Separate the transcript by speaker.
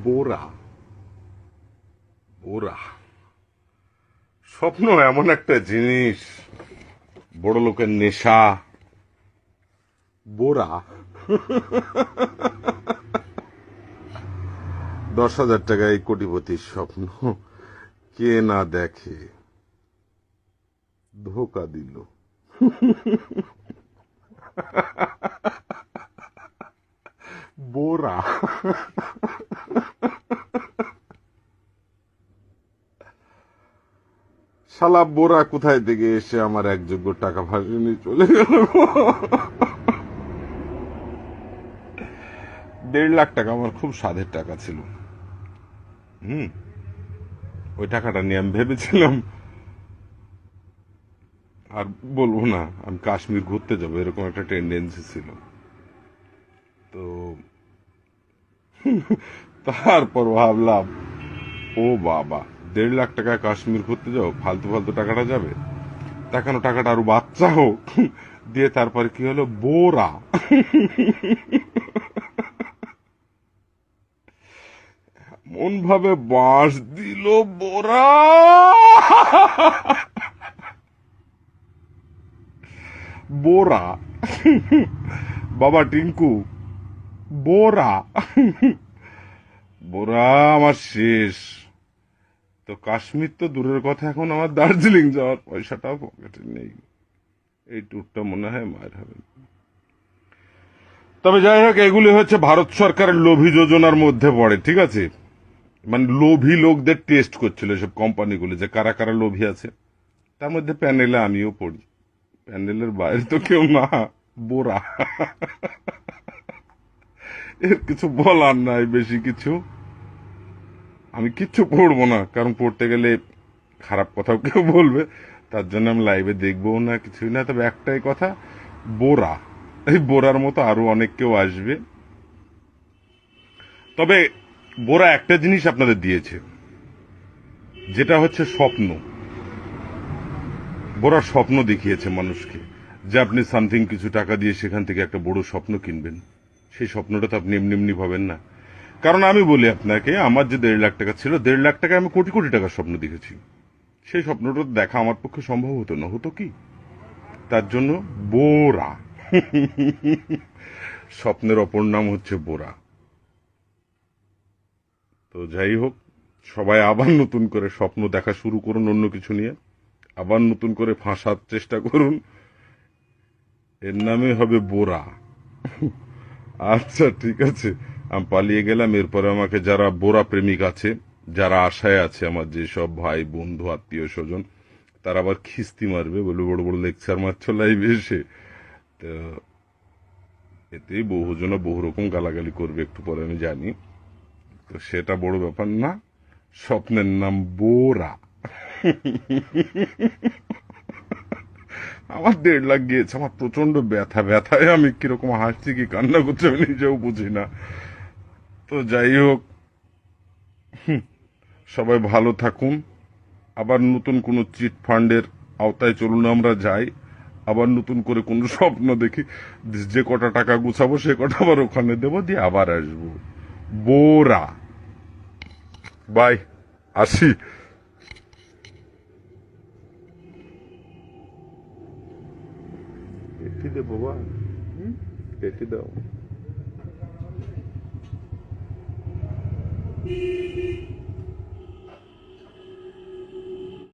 Speaker 1: বোরা বোরা স্বপ্ন এমন একটা জিনিস, বড় লোকের নেশা। বোরা 10,000 টাকায় কোটিপতির স্বপ্ন কে না দেখে, ধোকা দিল। বোরা শালা বোরা কোথায় থেকে এসে আমার একযোগ্য টাকা ভাসিয়ে নিয়ে চলে গেল। 1.5 লাখ টাকা আমার খুব সাধের টাকা ছিল। ওই টাকাটা নিয়ে আমি ভেবেছিলাম আর বলবো না, আমি কাশ্মীর ঘুরতে যাবো, এরকম একটা টেন্ডেন্সি ছিল। তো তারপর ভাবলাম, ও বাবা, 1.5 লাখ টাকায় কাশ্মীর ঘুরতে যাও, ফালতু ফালতু টাকাটা যাবে, দেখানো টাকাটা আরো বাচ্চা হোক। দিয়ে তারপরে কি হলো, বোরা মন ভাবে বাঁশ দিল বোরা। বোরা বাবা টিঙ্কু, বোরা বোরা আমার শেষ। তো কাশ্মীর তো দূরের কথা, এখন আমার দার্জিলিং যাওয়ার পয়সাটাও পকেটে নেই। এই ট্যুরটা মনে হয় মায়ের হবে। তবে যাই হোক, এগুলি হচ্ছে ভারত সরকারের লোভী যোজনার মধ্যে পড়ে, ঠিক আছে? মানে লোভী লোকদের টেস্ট করছিল এসব কোম্পানিগুলি, যে কারা কারা লোভী আছে। তার মধ্যে প্যানেলে আমিও পড়ি, প্যানেলের বাইরে তো কেউ না। বোরা এর কিছু বলার নাই, বেশি কিছু আমি কিচ্ছু পড়বো না, কারণ পড়তে গেলে খারাপ কথাও কেউ বলবে, তার জন্য আমি লাইভে দেখবো না, কিছুই না। তবে একটাই কথা, বোরা, এই বোরার মতো আরো অনেক কেউ আসবে। তবে বোরা একটা জিনিস আপনাদের দিয়েছে, যেটা হচ্ছে স্বপ্ন। বোরা স্বপ্ন দেখিয়েছে মানুষকে, যে আপনি সামথিং কিছু টাকা দিয়ে সেখান থেকে একটা বড় স্বপ্ন কিনবেন। সেই স্বপ্নটা তো আপনি এমনি এমনি ভাবেন না। কারণ আমি বলি আপনাকে, আমার যে 1.5 লাখ টাকা ছিল, 1.5 লাখ টাকায় আমি কোটি কোটি টাকার স্বপ্ন দেখেছি। সেই স্বপ্নটা দেখা আমার পক্ষে সম্ভব হতো না, হতো কি? তার জন্য বোরা স্বপ্নের অপর নাম হচ্ছে বোরা। তো যাই হোক, সবাই আবার নতুন করে স্বপ্ন দেখা শুরু করুন, অন্য কিছু নিয়ে আবার নতুন করে ফাঁসার চেষ্টা করুন, এর নামে হবে বোরা। আচ্ছা ঠিক আছে, আমি পালিয়ে গেলাম। এরপরে আমাকে যারা বোরা প্রেমিক আছে, যারা আশায় আছে, আমার যে সব ভাই বন্ধু আত্মীয় স্বজন, তারা আবার খিস্তি মারবে, বলে বড় বড় লেকচার মারছ লাইভে এসে। তো এতে বহুজনা বহু রকম গালাগালি করবে একটু পরে, আমি জানি। তো সেটা বড় ব্যাপার না, স্বপ্নের নাম বোরা। আমার 1.5 লাখ গিয়েছে, আমার প্রচন্ড ব্যথা, ব্যথায় আমি কিরকম হাসছি কি কান্না করছি আমি নিজেও বুঝি না। তো যাই হোক, সবাই ভালো থাকুন। আবার নতুন কোন চিট ফান্ডের আওতায় চলুন আমরা যাই, আবার নতুন করে কোন স্বপ্ন দেখি, যে কটা টাকা গুছাবো সে কটা আবার ওখানে দেবো, দিয়ে আবার আসবো। বোরা বাই, আসি। কেটে দে বাবা, কেটে দাও।